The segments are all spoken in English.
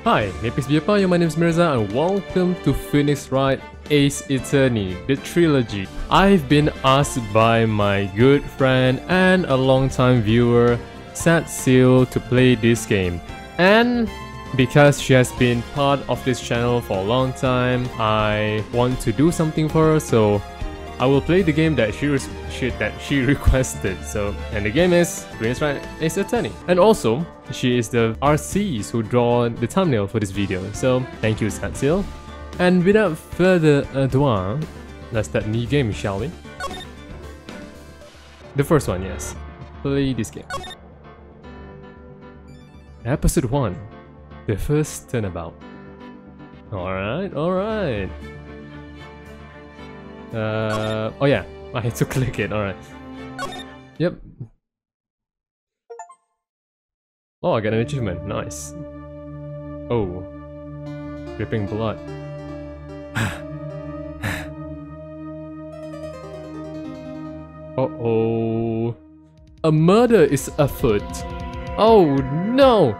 Hi, my name is Mirzawr and welcome to Wright Ace Attorney, the trilogy. I've been asked by my good friend and a long-time viewer, Sad Seal, to play this game. And because she has been part of this channel for a long time, I want to do something for her, so I will play the game that she requested. And the game is Wright Ace Attorney. And also, she is the RCs who draw the thumbnail for this video. So thank you, Sad Seal. And without further ado, let's start new game, shall we? The first one, yes. Play this game. Episode 1. The first turnabout. Alright. Oh yeah, I had to click it, alright. Yep. Oh, I got an achievement, nice. Oh. Dripping blood. Uh-oh. A murder is afoot. Oh no!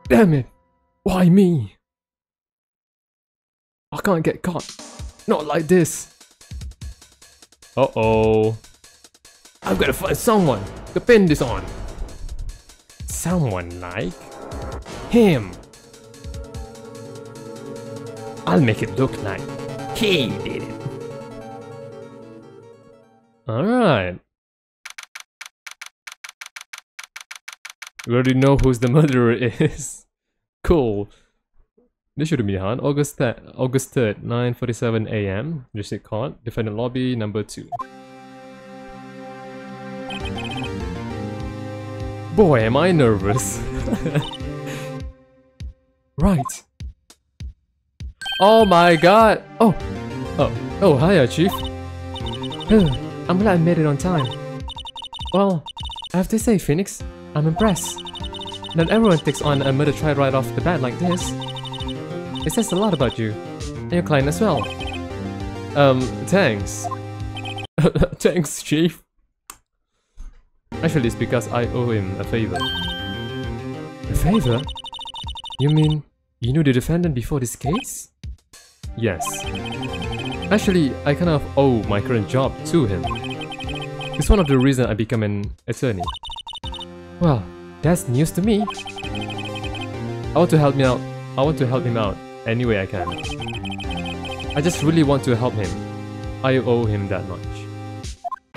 Damn it! Why me? I can't get caught. Not like this. Uh-oh. I've got to find someone to pin this on. Someone like him. I'll make it look like he did it. Alright. We already know who's the murderer is. Cool. This shouldn't be hard. August 3rd, 9:47 AM. District Court. Defendant lobby number 2. Boy, am I nervous. Right. Oh my god. Oh, hiya, Chief. I'm glad I made it on time. Well, I have to say, Phoenix, I'm impressed. Not everyone takes on a murder trial right off the bat like this. It says a lot about you, and your client as well. Thanks. Thanks, Chief. Actually, it's because I owe him a favor. A favor? You mean you knew the defendant before this case? Yes. Actually, I kind of owe my current job to him. It's one of the reasons I become an attorney. Well, that's news to me. I want to help him out any way I can. I just really want to help him. I owe him that much.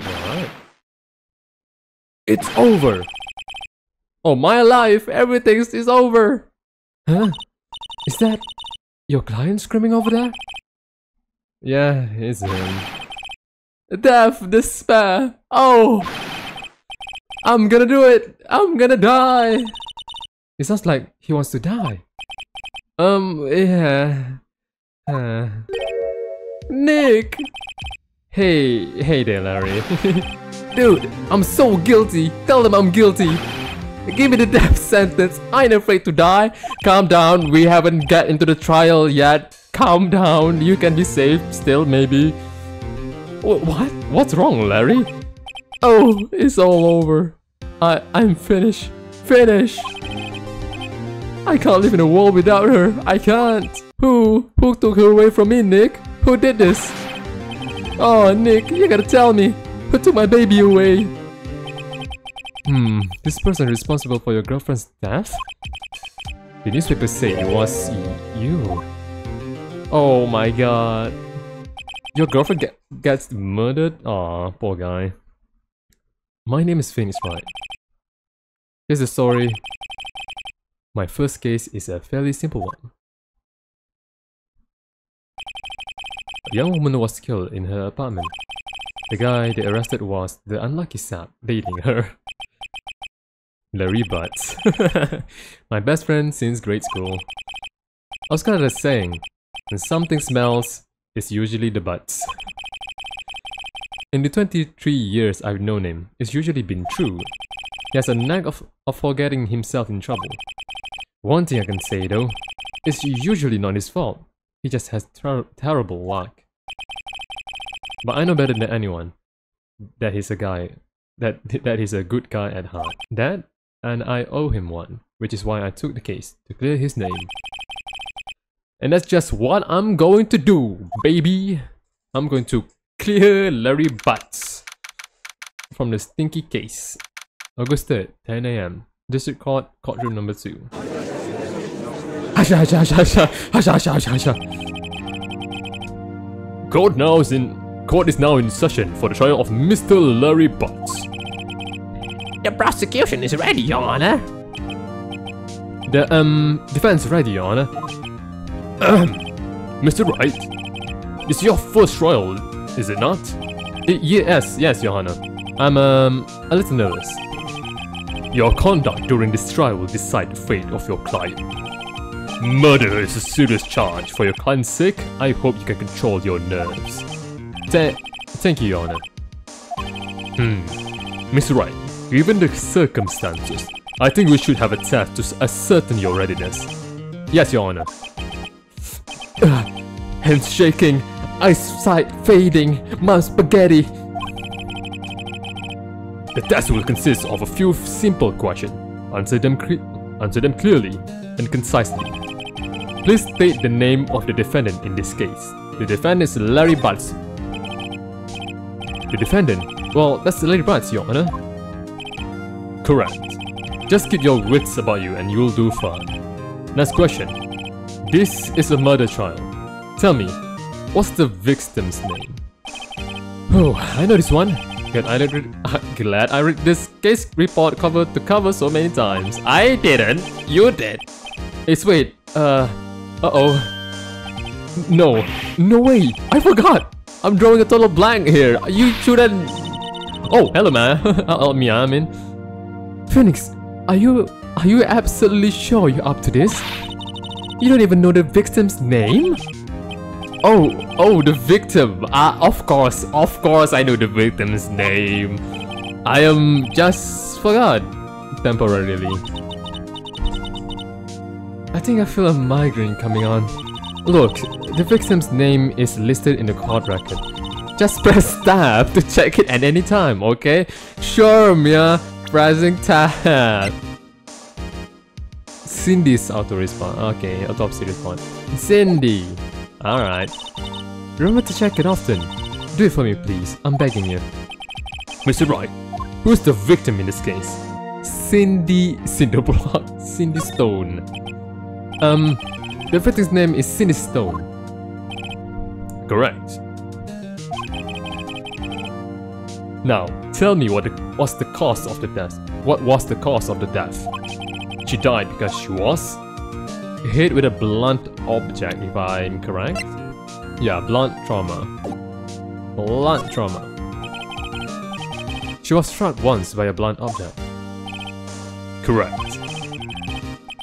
Alright. It's over! Oh, my life! Everything is over! Huh? Is that your client screaming over there? Yeah, it's him. Death! Despair! Oh! I'm gonna do it! I'm gonna die! It sounds like he wants to die. Yeah. Nick! Hey there, Larry. Dude, I'm so guilty. Tell them I'm guilty. Give me the death sentence. I ain't afraid to die. Calm down. We haven't got into the trial yet. Calm down. You can be safe still, maybe. What? What's wrong, Larry? Oh, it's all over. I'm finished. Finished. I can't live in a world without her. I can't. Who took her away from me, Nick? Who did this? Oh, Nick, you gotta tell me. Who took my baby away? This person responsible for your girlfriend's death? The newspapers say it was you. Oh my god. Your girlfriend gets murdered? Aw, poor guy. My name is Wright. Here's the story. My first case is a fairly simple one. A young woman was killed in her apartment. The guy they arrested was the unlucky sap dating her. Larry Butts. My best friend since grade school. I was kind of saying, when something smells, it's usually the butts. In the 23 years I've known him, it's usually been true. He has a knack of forgetting himself in trouble. One thing I can say though, it's usually not his fault. He just has terrible luck. But I know better than anyone that he's a good guy at heart. That, and I owe him one. which is why I took the case to clear his name. And that's just what I'm going to do, baby! I'm going to clear Larry Butts from the stinky case. August 3rd, 10 AM. District Court, courtroom number 2. Hasha, hasha, hasha, hasha, hasha, hasha, hasha, hasha. Court is now in session for the trial of Mr. Larry Butts. The prosecution is ready, Your Honor. The defense ready, Your Honor. Mr. Wright, this is your first trial, is it not? Yes, Your Honor. I'm a little nervous. Your conduct during this trial will decide the fate of your client. Murder is a serious charge. For your client's sake, I hope you can control your nerves. Thank you, Your Honor. Mr. Wright, given the circumstances, I think we should have a test to ascertain your readiness. Yes, Your Honor. Hands shaking, eyesight fading, mouth spaghetti. The test will consist of a few simple questions. Answer them clearly and concisely. Please state the name of the defendant in this case. The defendant is Larry Butts. The defendant? Well, that's Larry Butts, Your Honor. Correct. Just keep your wits about you and you'll do fine. Next question. This is a murder trial. Tell me, what's the victim's name? Oh, I know this one. Glad I read this case report cover to cover so many times. I didn't. You did. Wait, uh-oh. No way, I forgot. I'm drawing a total blank here. You shouldn't... Oh, hello man. I mean. Phoenix, are you absolutely sure you're up to this? You don't even know the victim's name? Oh, the victim. Of course I know the victim's name. I just forgot temporarily. I think I feel a migraine coming on. Look, the victim's name is listed in the court record. Just press tab to check it at any time, okay? Sure, Mia. Pressing tab. Cindy's auto-respawn. Okay, autopsy respawn. Cindy. Alright. Remember to check it often. Do it for me, please. I'm begging you. Mr. Wright, who's the victim in this case? Cindy Cinderblock. Cindy Stone. The victim's name is Cindy Stone. Correct. Now, tell me what's the cause of the death. What was the cause of the death? She died because she was hit with a blunt object, if I'm correct. Yeah, blunt trauma. Blunt trauma. She was struck once by a blunt object. Correct.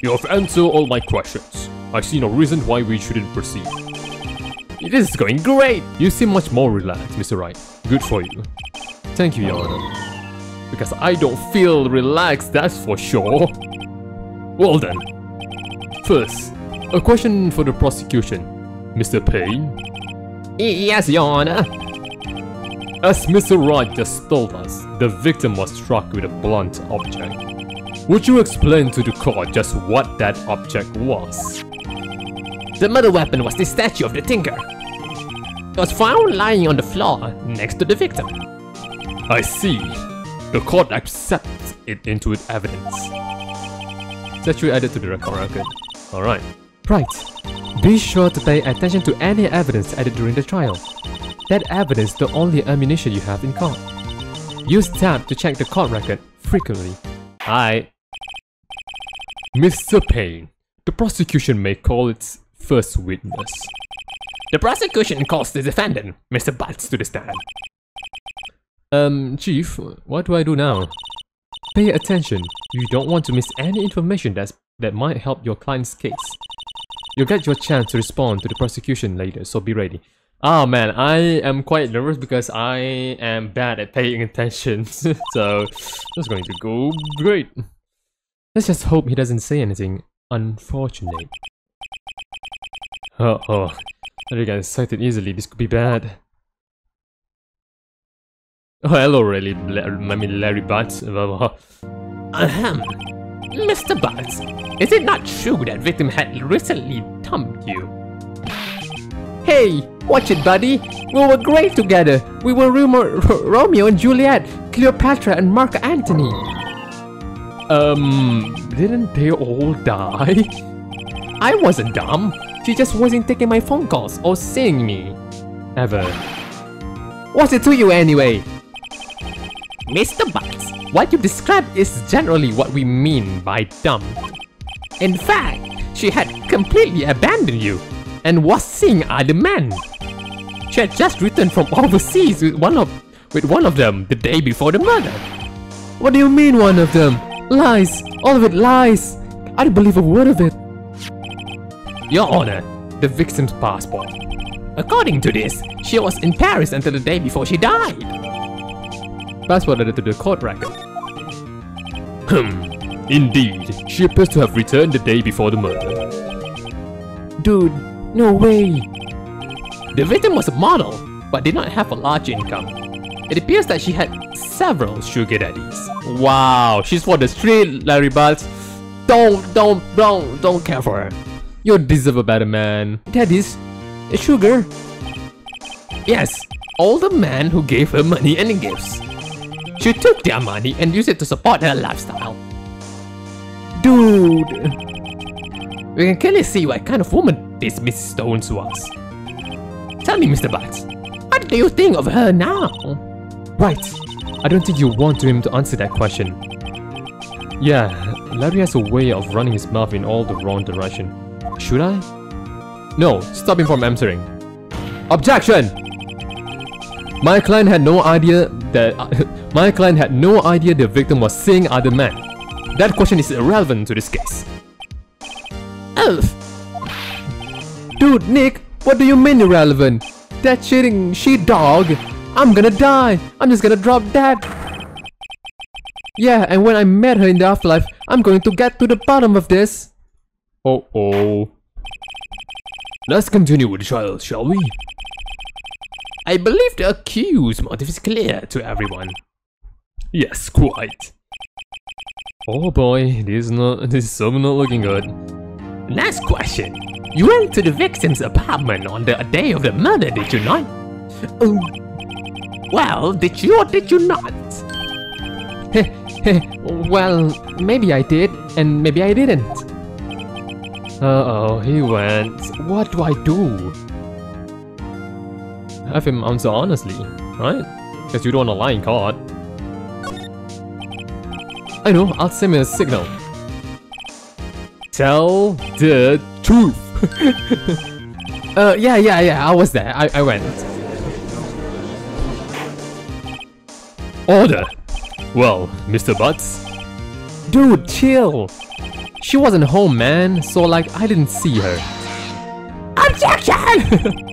You have answered all my questions. I see no reason why we shouldn't proceed. This is going great! You seem much more relaxed, Mr. Wright. Good for you. Thank you, Your Honor. Because I don't feel relaxed, that's for sure. Well then. First, a question for the prosecution. Mr. Payne? Yes, Your Honor. As Mr. Wright just told us, the victim was struck with a blunt object. Would you explain to the court just what that object was? The murder weapon was the statue of the Tinker. It was found lying on the floor next to the victim. I see. The court accepts it into its evidence. Statue added to the record. Alright. Right. Be sure to pay attention to any evidence added during the trial. That evidence is the only ammunition you have in court. Use tab to check the court record frequently. Alright. Mr. Payne, the prosecution may call its first witness. The prosecution calls the defendant, Mr. Butts, to the stand. Chief, what do I do now? Pay attention. You don't want to miss any information that might help your client's case. You'll get your chance to respond to the prosecution later, so be ready. Ah man, I am quite nervous because I am bad at paying attention. So, that's going to go great. Let's just hope he doesn't say anything unfortunate. I get excited easily, this could be bad. Oh, hello, Larry Butts. Mr. Butts, is it not true that victim had recently dumped you? Hey, watch it, buddy. We were great together. We were Romeo and Juliet, Cleopatra and Mark Antony. Didn't they all die? I wasn't dumb. She just wasn't taking my phone calls or seeing me. Ever. What's it to you anyway? Mr. Butts, what you described is generally what we mean by dumb. In fact, she had completely abandoned you and was seeing other men. She had just returned from overseas with one of them the day before the murder. What do you mean one of them? Lies! All of it lies! I don't believe a word of it. Your Honor, the victim's passport. According to this, she was in Paris until the day before she died. Passport added to the court record. Indeed, she appears to have returned the day before the murder. Dude, no way. The victim was a model, but did not have a large income. It appears that she had several sugar daddies. Wow, she's for the street, Larry Butts. Don't care for her. You deserve a better man. Daddies? Sugar? Yes, all the men who gave her money and gifts. She took their money and used it to support her lifestyle. Dude! We can clearly see what kind of woman this Mrs. Stones was. Tell me, Mr. Butts, what do you think of her now? Right. I don't think you want him to answer that question. Yeah, Larry has a way of running his mouth in all the wrong direction. Should I? No, stop him from answering. Objection! My client had no idea that the victim was seeing other men. That question is irrelevant to this case. Oh. Dude, Nick, what do you mean irrelevant? That cheating she-dog. I'm gonna die. I'm just gonna drop dead. Yeah, and when I met her in the afterlife, I'm going to get to the bottom of this. Oh. Let's continue with the trial, shall we? I believe the accused's motive is clear to everyone. Yes, quite. Oh boy, this is so not looking good. Next question. You went to the victim's apartment on the day of the murder, did you not? Well, did you or did you not? Well, maybe I did, and maybe I didn't. Uh-oh, he went. What do I do? Have him answer honestly, right? Because you don't want to lie in court. I know, I'll send him a signal. Tell the truth! Yeah, I was there. I went. Order! Well, Mr. Butts? Dude, chill! She wasn't home, man, so like, I didn't see her. Objection!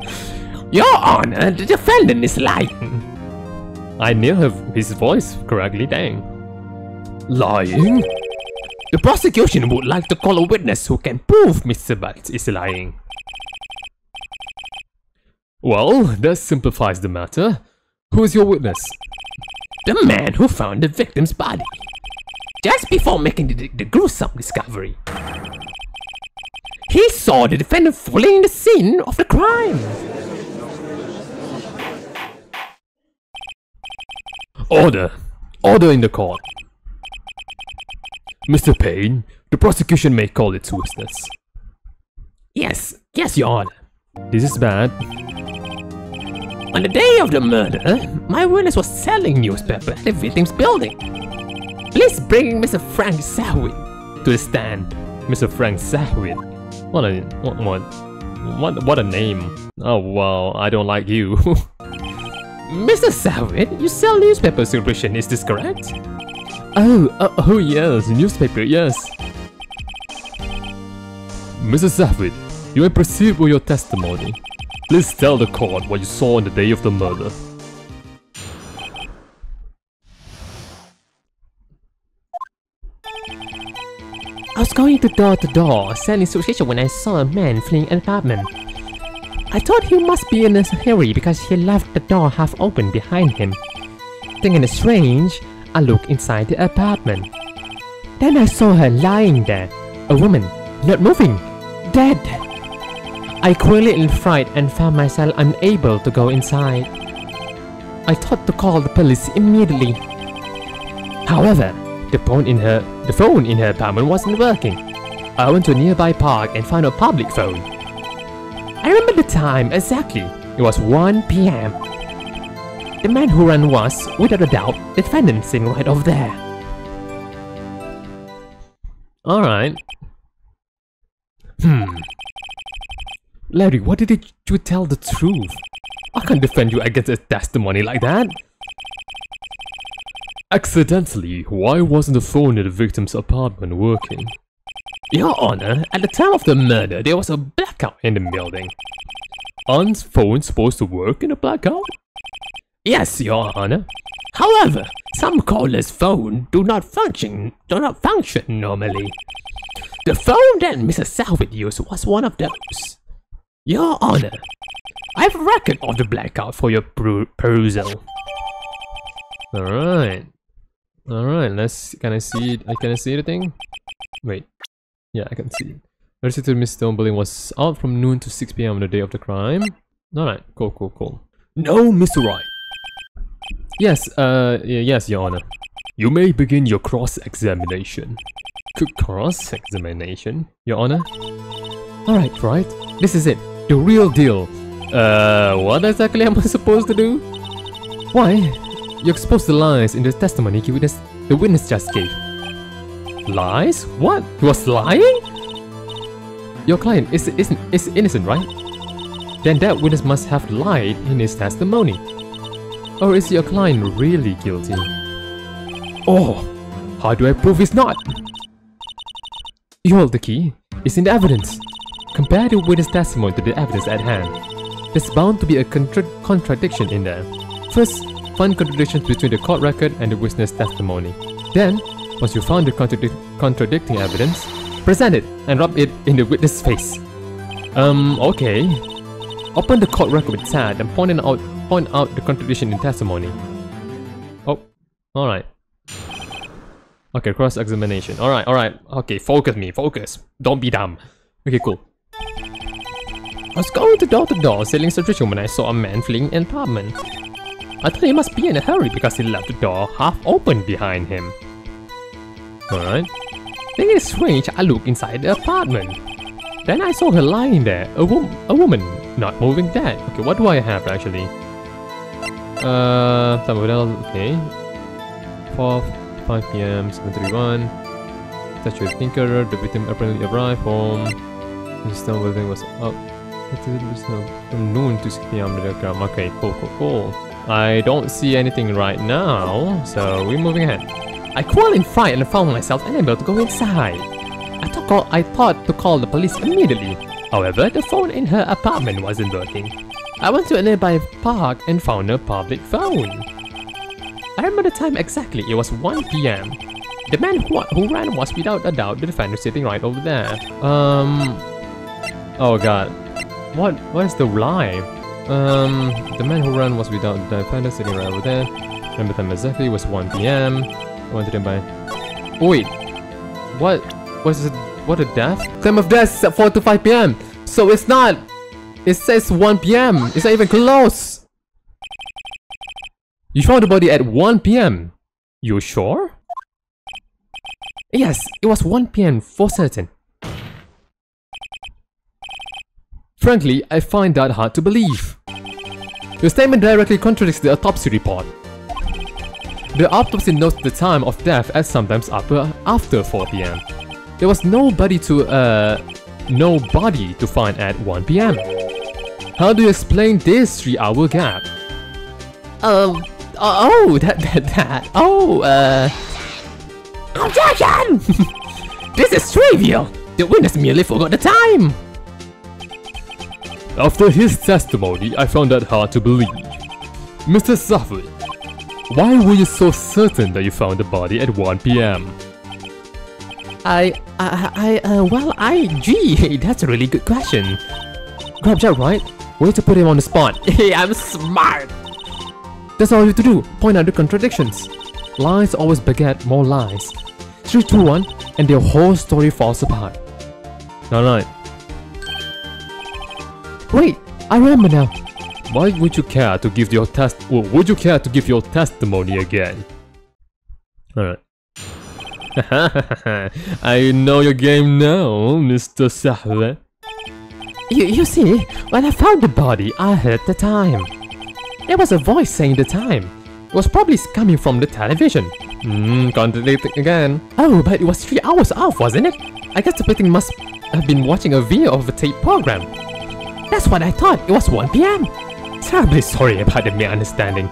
Your Honor, the defendant is lying. I nailed his voice correctly, dang. Lying? The prosecution would like to call a witness who can prove Mr. Butts is lying. Well, that simplifies the matter. Who is your witness? The man who found the victim's body. Just before making the gruesome discovery. He saw the defendant fleeing the scene of the crime. Order! Order in the court. Mr. Payne, the prosecution may call its witness. Yes, Your Honor. This is bad. On the day of the murder, my witness was selling newspaper at the victim's building. Please bring Mr. Frank Sahwit to the stand. Mr. Frank Sahwit? What a name. Oh wow, I don't like you. Mr. Sahwit, you sell newspaper subscription, is this correct? Oh yes, newspaper, yes. Mr. Sahwit, you may proceed with your testimony. Please tell the court what you saw on the day of the murder. I was going door to door, selling subscription when I saw a man fleeing an apartment. I thought he must be in a hurry because he left the door half open behind him. Thinking it's strange, I looked inside the apartment. Then I saw her lying there, a woman, not moving, dead. I queried in fright and found myself unable to go inside. I thought to call the police immediately. However, the phone in her apartment wasn't working. I went to a nearby park and found a public phone. I remember the time exactly. It was 1 p.m. The man who ran was, without a doubt, the defendant sitting right over there. Alright. Larry, why did you tell the truth? I can't defend you against a testimony like that. Accidentally, why wasn't the phone in the victim's apartment working? Your Honor, at the time of the murder, there was a blackout in the building. Aren't phones supposed to work in a blackout? Yes, Your Honor. However, some callers' phones do not function normally. The phone that Mrs. Salvit used was one of those. Your Honor, I have a record of the blackout for your perusal. Alright. Alright, can I see it? Can I see the thing? Wait. Yeah, I can see it. Electricity to Miss Stone building was out from noon to 6 p.m. on the day of the crime. Alright, cool. No, Mr. Wright. Yes, yes, Your Honor. You may begin your cross-examination. Cross-examination, Your Honor? Alright, right. This is it. The real deal. What exactly am I supposed to do? Why? You exposed the lies in the testimony the witness just gave. Lies? What? He was lying? Your client is innocent, right? Then that witness must have lied in his testimony. Or is your client really guilty? Oh, how do I prove he's not? You hold the key. It's in the evidence. Compare the witness testimony to the evidence at hand. There's bound to be a contradiction in there. First, find contradictions between the court record and the witness testimony. Then, once you found the contradicting evidence, present it and rub it in the witness' face. Okay. Open the court record with Tad and point out the contradiction in testimony. Oh, alright. Okay, cross-examination. Alright. Okay, focus. Don't be dumb. Okay, cool. I was going door to door selling subscription when I saw a man fleeing an apartment. I thought he must be in a hurry because he left the door half open behind him. Alright. Then it's strange, I looked inside the apartment. Then I saw her lying there, a woman, not moving dead. Okay, what do I have actually? Okay. 5 p.m. 7:31. Statue of Tinker. The victim apparently arrived home. The stone building was up from noon to 6 p.m. Okay, cool. I don't see anything right now, so we're moving ahead. I crawled in fright and found myself unable to go inside. I thought to call the police immediately. However, the phone in her apartment wasn't working. I went to a nearby park and found a public phone. I remember the time exactly. It was 1 p.m. The man who ran was without a doubt the defender sitting right over there. Oh god. What is the lie? The man who ran was without the defender sitting right over there. Remember the time exactly. It was 1 p.m. I went to them by. Oh, wait. What? Was it? What a death? Time of death is at 4 to 5 p.m. So it's not. It says 1 p.m. It's not even close. You found the body at 1 p.m. You sure? Yes, it was 1 p.m. for certain. Frankly, I find that hard to believe. Your statement directly contradicts the autopsy report. The autopsy notes the time of death as sometimes after 4 p.m. There was nobody to find at 1 p.m. How do you explain this 3-hour gap? Objection! This is trivial! The witness merely forgot the time! After his testimony, I found that hard to believe. Mr. Safwit, why were you so certain that you found the body at 1 p.m.? Gee, that's a really good question. Grab that, right? Way to put him on the spot. Hey, I'm smart! That's all you have to do, point out the contradictions. Lies always beget more lies. 3, 2, 1, and their whole story falls apart. Alright. Wait, I remember now. Why would you care to give your would you care to give your testimony again? Alright. I know your game now, Mr. Sahwe. You see, when I found the body, I heard the time. There was a voice saying the time. It was probably coming from the television. Contradicting again. Oh, but it was 3 hours off, wasn't it? I guess the victim must have been watching a video of a tape program. That's what I thought. It was 1 PM. Terribly sorry about the misunderstanding.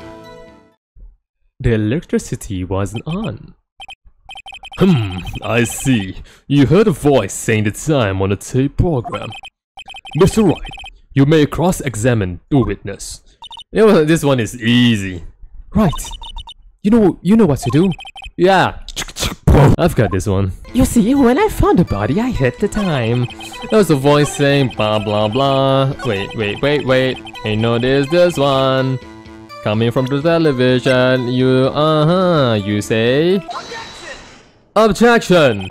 The electricity wasn't on. I see. You heard a voice saying the time on the tape program. Mr. Wright, you may cross-examine the witness. You know, this one is easy. Right. You know what to do. Yeah. I've got this one. You see, when I found the body, I hit the time. There was a voice saying blah blah blah. Wait. I noticed this one. Coming from the television, you say... Objection!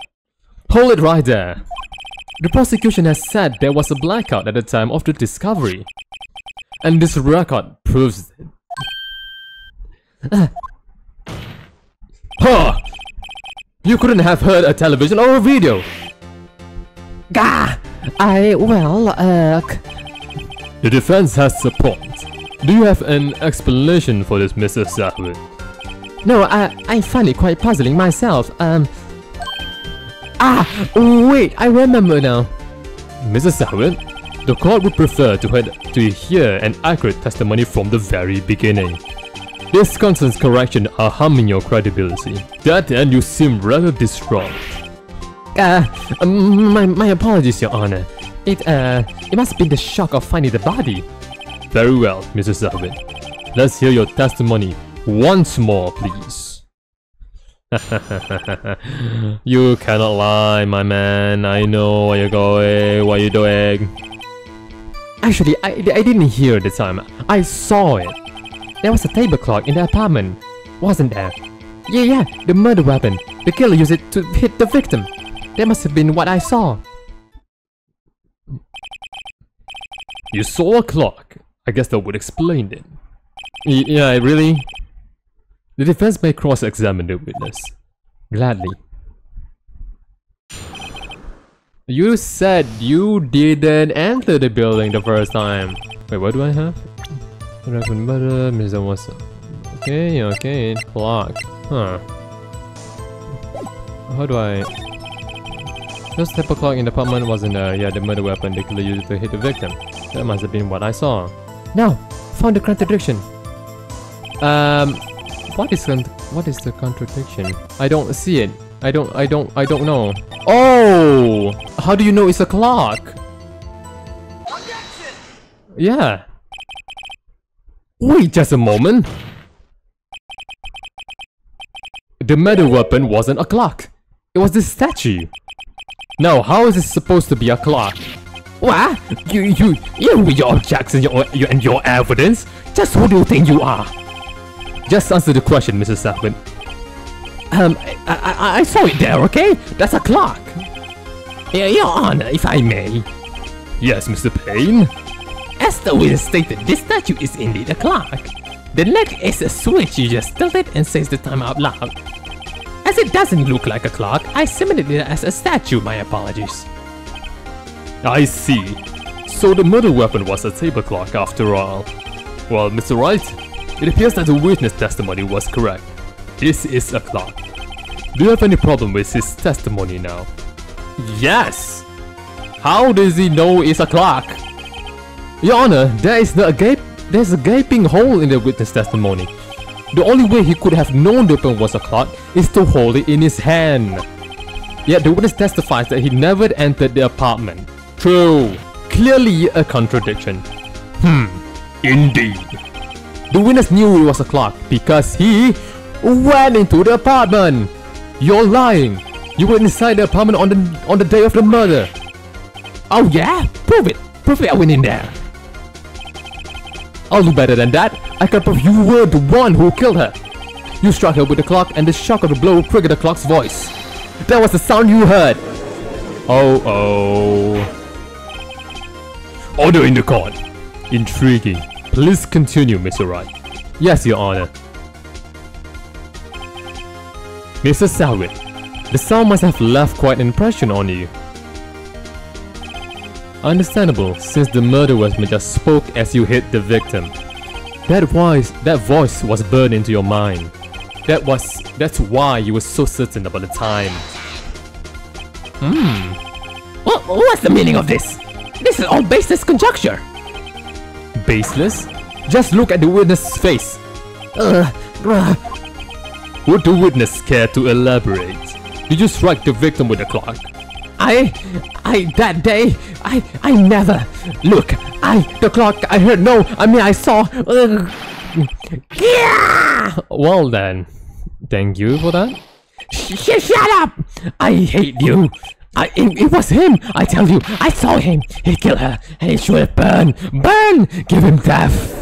Hold it right there. The prosecution has said there was a blackout at the time of the discovery. And this record proves it. Huh! You couldn't have heard a television or a video! Gah! The defense has a point. Do you have an explanation for this, Mr. Sahwe? No, I find it quite puzzling myself. Wait, I remember now. Mr. Sahwe, the court would prefer to hear an accurate testimony from the very beginning. This constant correction are harming your credibility. That end, you seem rather distraught. My apologies, Your Honor. It must have been the shock of finding the body. Very well, Mr. Sahwe. Let's hear your testimony once more, please. You cannot lie, my man. I know where you're going, what you're doing. Actually, I didn't hear the time. I saw it. There was a table clock in the apartment, wasn't there? Yeah, the murder weapon. The killer used it to hit the victim. That must have been what I saw. You saw a clock? I guess that would explain it. Yeah, really? The defense may cross-examine the witness. Gladly. You said you didn't enter the building the first time. Wait, what do I have? Mirzawr was... Okay, clock. Huh. How do I... This type of clock in the apartment wasn't the murder weapon the killer used to hit the victim. That must have been what I saw. Now, found the contradiction. What is the contradiction? I don't see it. I don't know. Oh! How do you know it's a clock? Yeah. Wait just a moment. The murder weapon wasn't a clock. It was this statue. Now, how is it supposed to be a clock? What? You with your objections and your evidence? Just who do you think you are? Just answer the question, Mrs. Sapin. I saw it there, okay? That's a clock. Your Honor, if I may. Yes, Mr. Payne? As the witness stated, this statue is indeed a clock. The neck is a switch you just tilt it and says the time out loud. As it doesn't look like a clock, I submitted it as a statue, my apologies. I see. So the murder weapon was a table clock after all. Well, Mr. Wright, it appears that the witness testimony was correct. This is a clock. Do you have any problem with his testimony now? Yes! How does he know it's a clock? Your Honor, there's a gaping hole in the witness testimony. The only way he could have known the weapon was a clock is to hold it in his hand. Yet the witness testifies that he never entered the apartment. True. Clearly a contradiction. Indeed. The witness knew it was a clock because he went into the apartment. You're lying. You were inside the apartment on the day of the murder. Oh yeah? Prove it. Prove it I went in there. I'll do better than that. I can prove you were the one who killed her. You struck her with the clock and the shock of the blow triggered the clock's voice. That was the sound you heard! Oh. Order in the court. Intriguing. Please continue, Mr. Wright. Yes, Your Honor. Mr. Salwit, the sound must have left quite an impression on you. Understandable, since the murderer just spoke as you hit the victim. That voice was burned into your mind. That's why you were so certain about the time. What's the meaning of this? This is all baseless conjecture. Baseless? Just look at the witness's face. Would the witness care to elaborate? Did you strike the victim with the clock? That day, I never. Look, the clock, I heard, no, I saw. Yeah! Well then, thank you for that. Shut up! I hate you. It was him, I tell you. I saw him. He killed her, and he should burn. Burn! Give him death.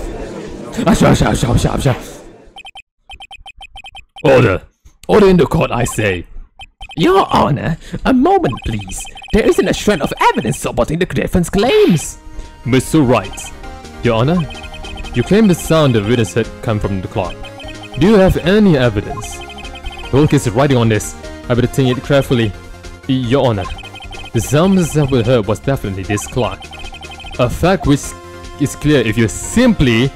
Order in the court, I say. Your Honor, a moment please. There isn't a shred of evidence supporting the defense claims. Mr. Wright. Your Honor, you claim the sound the witness had come from the clock. Do you have any evidence? The whole case is writing on this. I better think it carefully. Your Honor, the sound Mr. Salwit heard was definitely this clock. A fact which is clear if you simply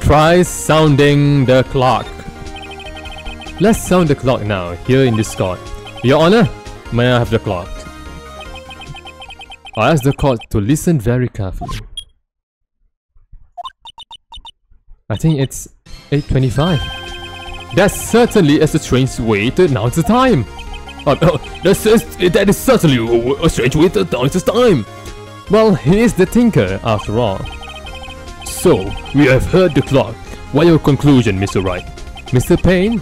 try sounding the clock. Let's sound the clock now, here in this court. Your Honor, may I have the clock? I ask the court to listen very carefully. I think it's 8:25. That certainly is a strange way to announce the time. That is certainly a strange way to announce the time. Well, he is the tinker after all. So, we have heard the clock. What your conclusion, Mr. Wright? Mr. Payne,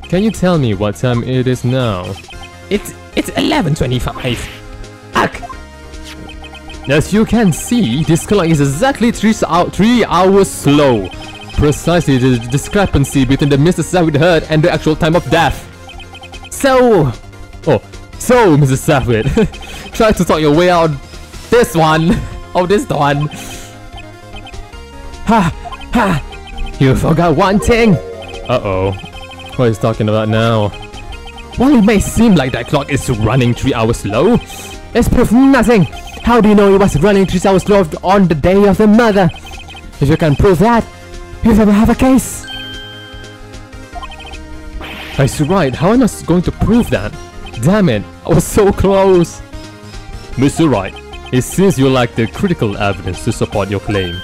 can you tell me what time it is now? It's 11:25. Ugh. As you can see, this clock is exactly 3 hours slow. Precisely the discrepancy between the Mr. Salwit heard and the actual time of death. So, Mr. Salwit, try to talk your way out this one. You forgot one thing. Uh-oh. What is he talking about now? While it may seem like that clock is running 3 hours slow, it's proof nothing. How do you know it was running 3 hours slow on the day of the murder? If you can prove that, you never have a case. Mr. Wright, how am I going to prove that? Damn it, I was so close. Mr. Wright, it seems you lack the critical evidence to support your claim.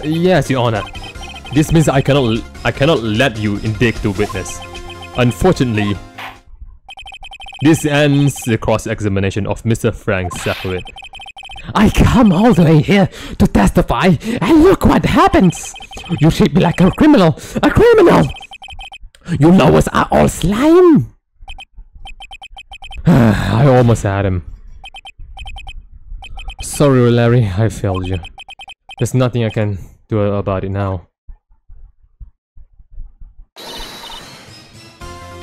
Yes, Your Honor. This means I cannot let you indict the witness. Unfortunately, this ends the cross-examination of Mr. Frank Salwit. I come all the way here to testify, and look what happens! You treat me like a criminal! A criminal! You lawyers are all slime! I almost had him. Sorry, Larry, I failed you. There's nothing I can do about it now.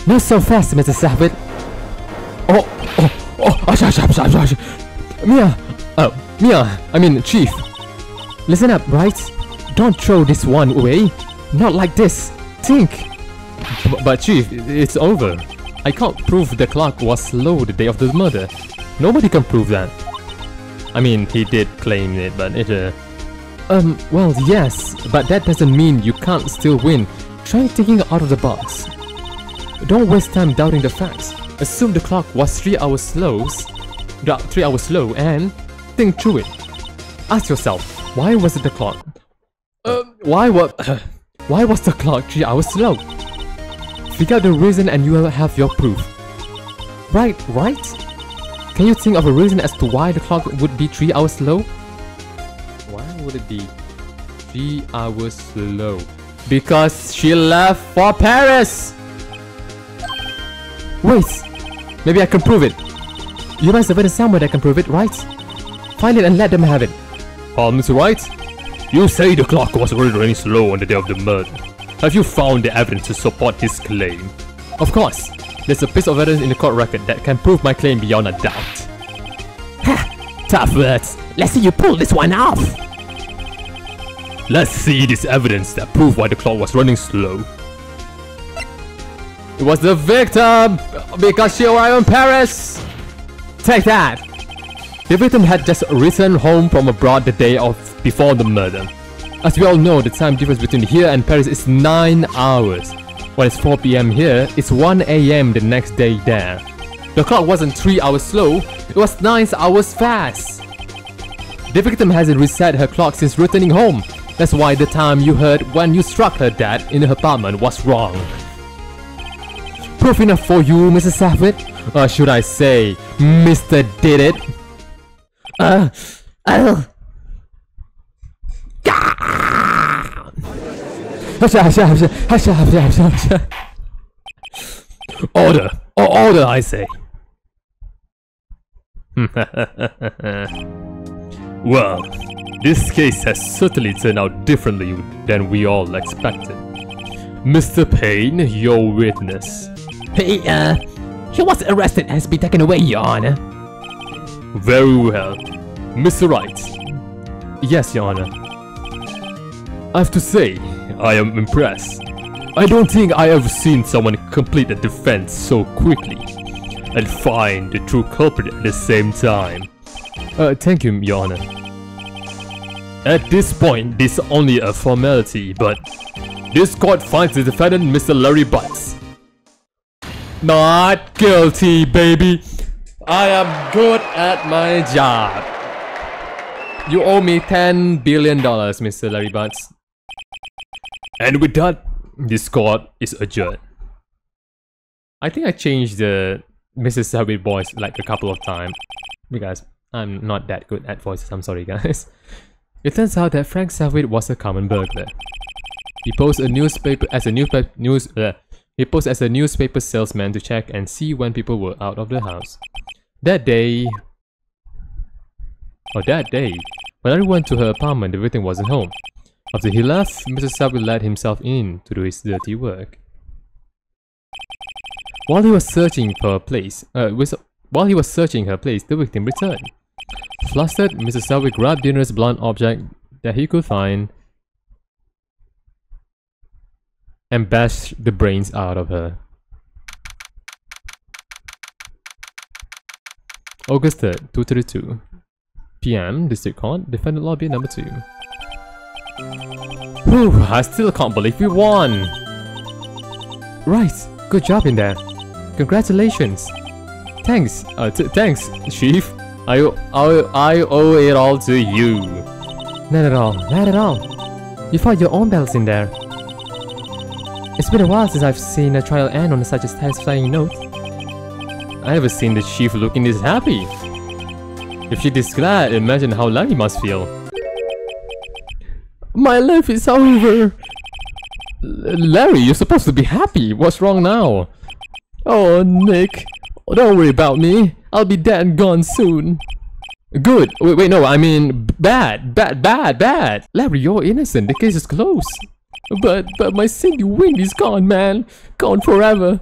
Not so fast, Mr. Salwit. Chief. Listen up, Wright. Don't throw this one away. Not like this. Think. But Chief, it's over. I can't prove the clock was slow the day of the murder. Nobody can prove that. I mean, he did claim it, but it well, yes, but that doesn't mean you can't still win. Try thinking out of the box. Don't waste time doubting the facts. Assume the clock was 3 hours slow, and think through it. Ask yourself, why was it the clock? Why was the clock 3 hours slow? Figure out the reason and you will have your proof. Right? Can you think of a reason as to why the clock would be 3 hours slow? Why would it be 3 hours slow? Because she left for Paris! Wait! Maybe I can prove it. You must have been somewhere that can prove it, right? Find it and let them have it. Mr. Wright? You say the clock was really running slow on the day of the murder. Have you found the evidence to support his claim? Of course. There's a piece of evidence in the court record that can prove my claim beyond a doubt. Ha! Tough words. Let's see you pull this one off. Let's see this evidence that proves why the clock was running slow. It was the victim! Because she arrived in Paris! Take that! The victim had just returned home from abroad the day before the murder. As we all know, the time difference between here and Paris is 9 hours. When it's 4 PM here, it's 1 AM the next day there. The clock wasn't 3 hours slow, it was 9 hours fast. The victim hasn't reset her clock since returning home. That's why the time you heard when you struck her dad in her apartment was wrong. Proof enough for you, Mr. Savage? Or should I say, Mr. Did It? Order! Order, I say! Well, this case has certainly turned out differently than we all expected. Mr. Payne, your witness. He was arrested and has been taken away, Your Honor. Very well. Mr. Wright. Yes, Your Honor. I have to say, I am impressed. I don't think I have seen someone complete a defense so quickly and find the true culprit at the same time. Thank you, Your Honor. At this point, this is only a formality, but this court finds the defendant, Mr. Larry Butts. Not guilty, baby. I am good at my job. You owe me $10 billion, Mr. Larry Butts. And with that, this court is adjourned. I think I changed the Mrs. Savage voice like a couple of times because I'm not that good at voices. I'm sorry, guys. It turns out that Frank Savage was a common burglar. He posed as a newspaper salesman to check and see when people were out of the house. That day, when Larry went to her apartment, the victim wasn't home. After he left, Mr. Savage let himself in to do his dirty work. While he was searching her place, the victim returned. Flustered, Mr. Savage grabbed the nearest blunt object that he could find and bashed the brains out of her. August 3rd, 2:32 PM, District Court, Defendant Lobby number 2. Whew, I still can't believe we won! Right, good job in there. Congratulations. Thanks, thanks, Chief. I owe it all to you. Not at all, not at all. You fought your own battles in there. It's been a while since I've seen a trial end on such a satisfying note. I haven't seen the chief looking this happy. If she is glad, imagine how Larry must feel. My life is over! Larry, you're supposed to be happy. What's wrong now? Oh, Nick. Don't worry about me. I'll be dead and gone soon. Good. Wait, no, I mean bad. Larry, you're innocent. The case is closed. But my Cindy Wing is gone, man. Gone forever.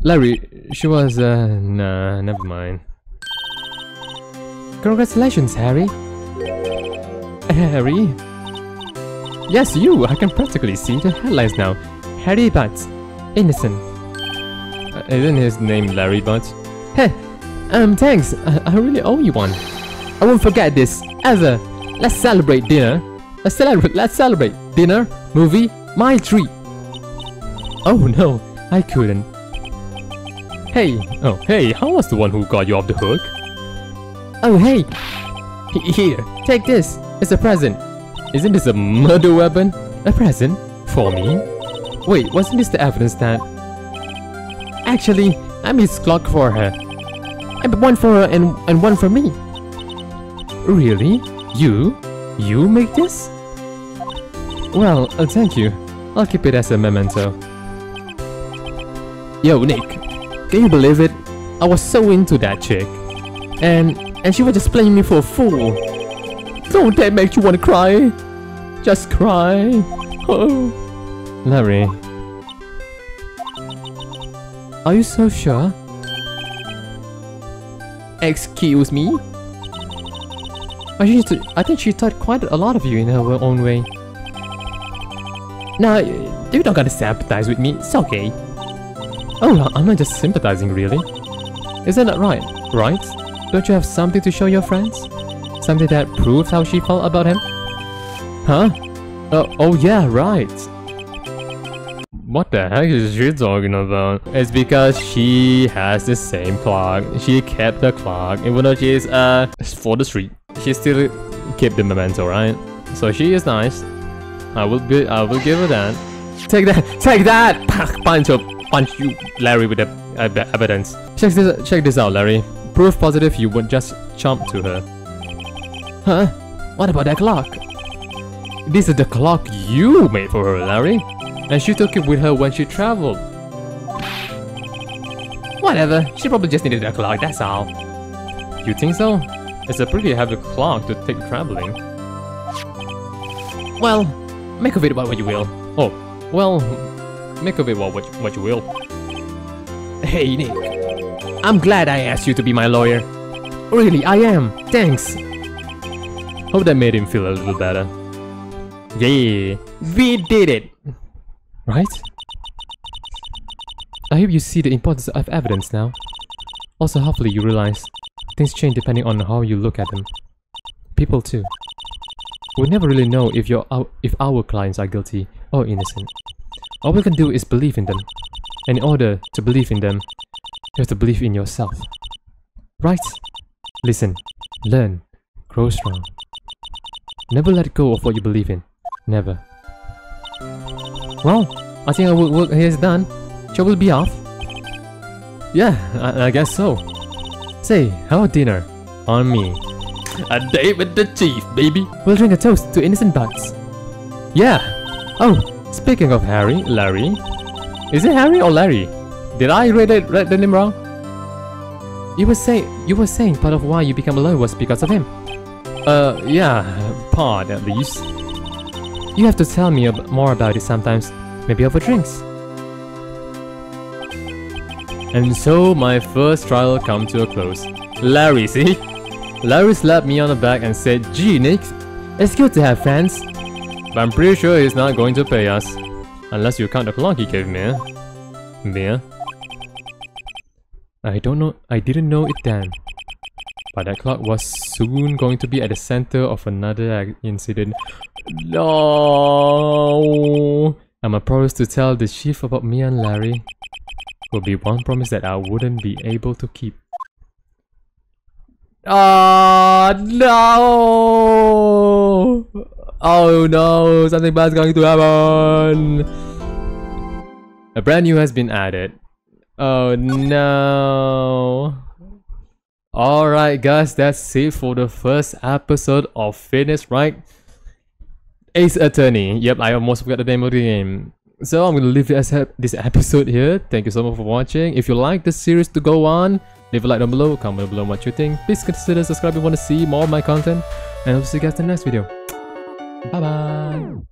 Larry, she was, nah, never mind. Congratulations, Harry. Harry? Yes, you. I can practically see the headlines now. Harry Butts. Innocent. Isn't his name Larry Butts? Hey, thanks. I really owe you one. I won't forget this, ever. Let's celebrate dinner. Let's celebrate dinner, movie, my treat. Oh no, I couldn't. Hey, how was the one who got you off the hook? Oh hey, here, take this. It's a present. Isn't this a murder weapon? A present? For me? Wait, wasn't this the evidence that... Actually, I made this clock for her. And one for her and one for me. Really? You make this? Well, thank you. I'll keep it as a memento. Yo, Nick. Can you believe it? I was so into that chick. And she was just playing me for a fool. Don't that make you want to cry? Just cry. Oh. Larry. Are you so sure? Excuse me? I think she taught quite a lot of you in her own way. Nah, you don't gotta sympathize with me, it's okay. Oh, I'm not just sympathizing really. Isn't that right? Right? Don't you have something to show your friends? Something that proves how she felt about him? Huh? Oh yeah, right. What the heck is she talking about? It's because she has the same clock. She kept the clock, even though she is for the street. She still kept the memento, right? So she is nice. I will give her that. Take that! Punch you, Larry, with the evidence. Check this out, Larry. Proof positive you would just jump to her. Huh? What about that clock? This is the clock you made for her, Larry. And she took it with her when she traveled. Whatever, she probably just needed a clock, that's all. You think so? It's a pretty heavy clock to take traveling. Well, make of it what you will. Oh, well, make of it what you will. Hey Nick, I'm glad I asked you to be my lawyer. Really, I am. Thanks. Hope that made him feel a little better. Yeah, we did it. Right? I hope you see the importance of evidence now. Also, hopefully you realize things change depending on how you look at them. People too. We'll never really know if our clients are guilty or innocent. All we can do is believe in them. And in order to believe in them, you have to believe in yourself. Right? Listen, learn, grow strong. Never let go of what you believe in. Never. Well, I think our work here is done. Shall we be off? Yeah, I guess so. Say, how about dinner? On me. A day with the chief, baby. We'll drink a toast to innocent bugs. Yeah. Oh, speaking of Larry. Is it Harry or Larry? Did I read the name wrong? You were saying part of why you became a lawyer was because of him. Yeah, part at least. You have to tell me more about it sometimes, maybe over drinks. And so my first trial come to a close. Larry, see? Larry slapped me on the back and said, "Gee, Nick, it's good to have friends. But I'm pretty sure he's not going to pay us. Unless you count the clock he gave me, Yeah. I didn't know it then. But that clock was soon going to be at the center of another incident. No. I'm a promise to tell the chief about me and Larry. Will be one promise that I wouldn't be able to keep. Oh no! Oh no! Something bad's going to happen! A brand new has been added. Oh no! Alright guys, that's it for the first episode of Fitness Right Ace Attorney. Yep, I almost forgot the name of the game. So I'm gonna leave this episode here. Thank you so much for watching. If you like the series to go on, leave a like down below, comment below what you think. Please consider subscribing if you want to see more of my content. And I'll see you guys in the next video. Bye bye!